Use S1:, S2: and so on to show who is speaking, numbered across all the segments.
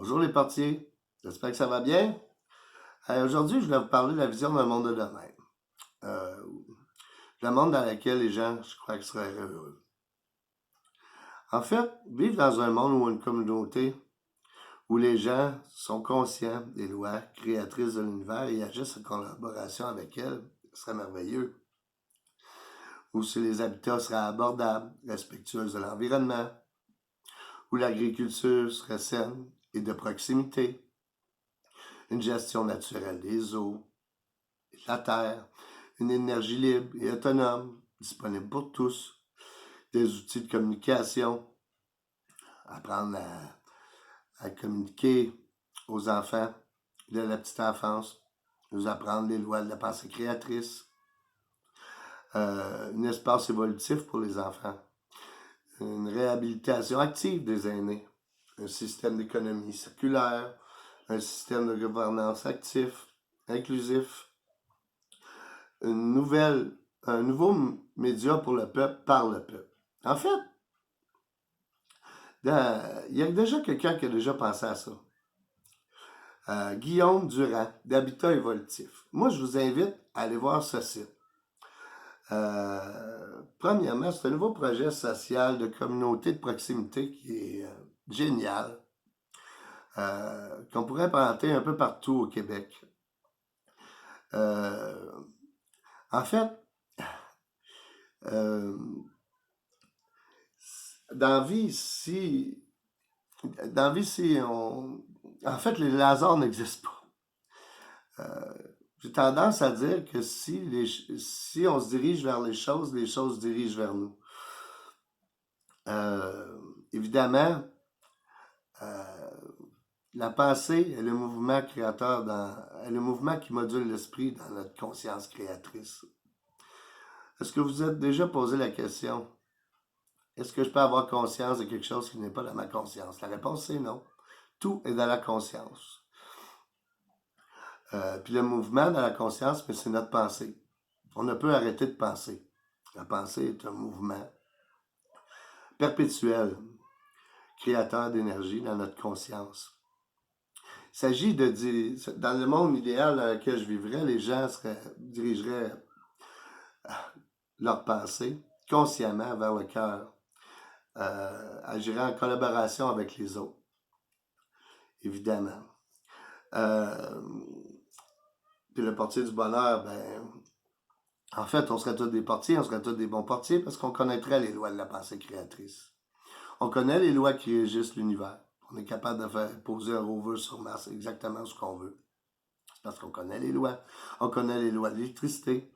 S1: Bonjour les portiers, j'espère que ça va bien. Aujourd'hui, je vais vous parler de la vision d'un monde de demain. Euh, le monde dans lequel les gens, je crois, seraient heureux. En fait, vivre dans un monde ou une communauté où les gens sont conscients des lois créatrices de l'univers et agissent en collaboration avec elles, serait merveilleux. Où si les habitats seraient abordables, respectueux de l'environnement, où l'agriculture serait saine et de proximité, une gestion naturelle des eaux, et de la terre, une énergie libre et autonome, disponible pour tous, des outils de communication, apprendre à communiquer aux enfants de la petite enfance, nous apprendre les lois de la pensée créatrice, un espace évolutif pour les enfants, une réhabilitation active des aînés, un système d'économie circulaire, un système de gouvernance actif, inclusif, un nouveau média pour le peuple, par le peuple. En fait, il y a déjà quelqu'un qui a déjà pensé à ça. Guillaume Durand, d'Habitat Évolutif. Moi, je vous invite à aller voir ce site. Premièrement, c'est un nouveau projet social de communauté de proximité qui est génial, qu'on pourrait implanter un peu partout au Québec. En fait, dans la vie, en fait, les hasards n'existent pas. J'ai tendance à dire que si on se dirige vers les choses se dirigent vers nous. Évidemment, la pensée est le mouvement créateur, est le mouvement qui module l'esprit dans notre conscience créatrice. Est-ce que vous êtes déjà posé la question? Est-ce que je peux avoir conscience de quelque chose qui n'est pas dans ma conscience? La réponse c'est non. Tout est dans la conscience. Puis le mouvement dans la conscience, mais c'est notre pensée. On ne peut arrêter de penser. La pensée est un mouvement perpétuel, créateur d'énergie dans notre conscience. Il s'agit de dire, dans le monde idéal dans lequel je vivrais, les gens dirigeraient leur pensée consciemment vers le cœur, agiraient en collaboration avec les autres, évidemment. Puis le portier du bonheur, en fait, on serait tous des portiers, on serait tous des bons portiers parce qu'on connaîtrait les lois de la pensée créatrice. On connaît les lois qui régissent l'univers. On est capable de faire poser un rover sur Mars exactement ce qu'on veut. C'est parce qu'on connaît les lois. On connaît les lois de l'électricité.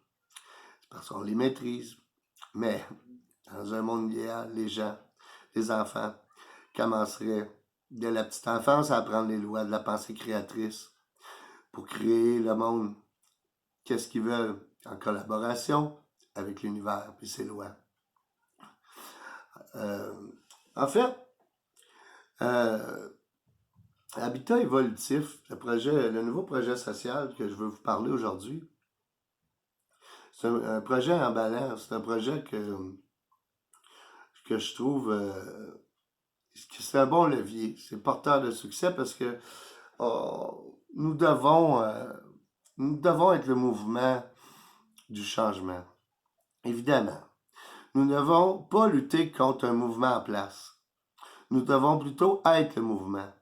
S1: C'est parce qu'on les maîtrise. Mais dans un monde idéal, les gens, les enfants, commenceraient dès la petite enfance à apprendre les lois de la pensée créatrice pour créer le monde. Qu'est-ce qu'ils veulent en collaboration avec l'univers et ses lois. En fait, Habitat Évolutif, le nouveau projet social que je veux vous parler aujourd'hui, c'est un projet emballant. C'est un projet que je trouve que c'est un bon levier. C'est porteur de succès parce que nous devons être le mouvement du changement. Évidemment, nous ne devons pas lutter contre un mouvement en place. Nous devons plutôt être le mouvement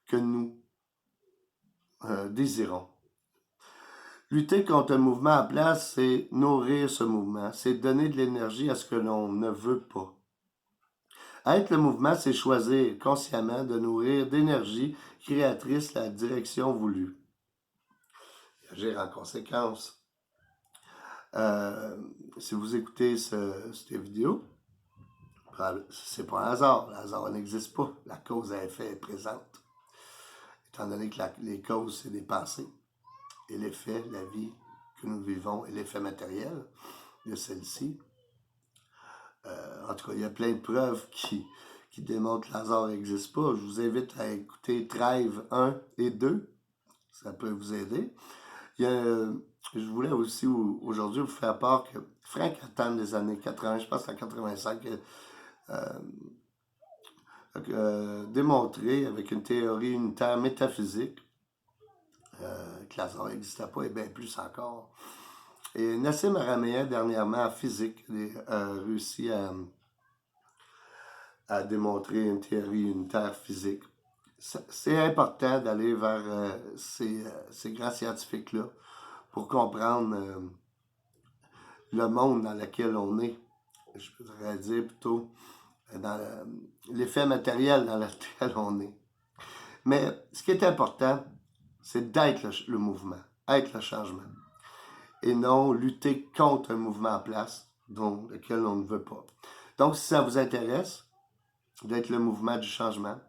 S1: que nous désirons. Lutter contre un mouvement en place, c'est nourrir ce mouvement, c'est donner de l'énergie à ce que l'on ne veut pas. Être le mouvement, c'est choisir consciemment de nourrir d'énergie créatrice la direction voulue. Agir en conséquence. Si vous écoutez cette vidéo, c'est pas un hasard. Le hasard n'existe pas. La cause à effet est présente. Étant donné que les causes, c'est des pensées. Et l'effet, la vie que nous vivons, et l'effet matériel de celle-ci. En tout cas, il y a plein de preuves qui démontrent que le hasard n'existe pas. Je vous invite à écouter Thrive 1 et 2. Ça peut vous aider. Je voulais aussi aujourd'hui vous faire part que Frank Attan des années 80, je pense en 85, démontré avec une théorie unitaire métaphysique que le hasard n'existait pas et bien plus encore. Et Nassim Arameyan, dernièrement, en physique, a réussi à démontrer une théorie unitaire physique. C'est important d'aller vers ces grands scientifiques-là pour comprendre le monde dans lequel on est. Je voudrais dire plutôt dans l'effet matériel dans lequel on est. Mais ce qui est important, c'est d'être le mouvement, être le changement, et non lutter contre un mouvement en place dont lequel on ne veut pas. Donc, si ça vous intéresse d'être le mouvement du changement,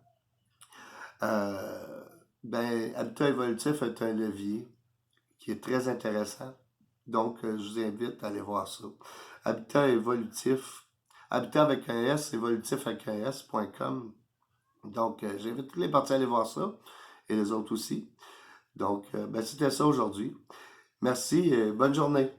S1: Habitat évolutif est un levier qui est très intéressant. Donc, je vous invite à aller voir ça. Habitat évolutif, habitat avec un S, évolutif avec un S.com. Donc, j'invite tous les parties à aller voir ça et les autres aussi. Donc, c'était ça aujourd'hui. Merci et bonne journée.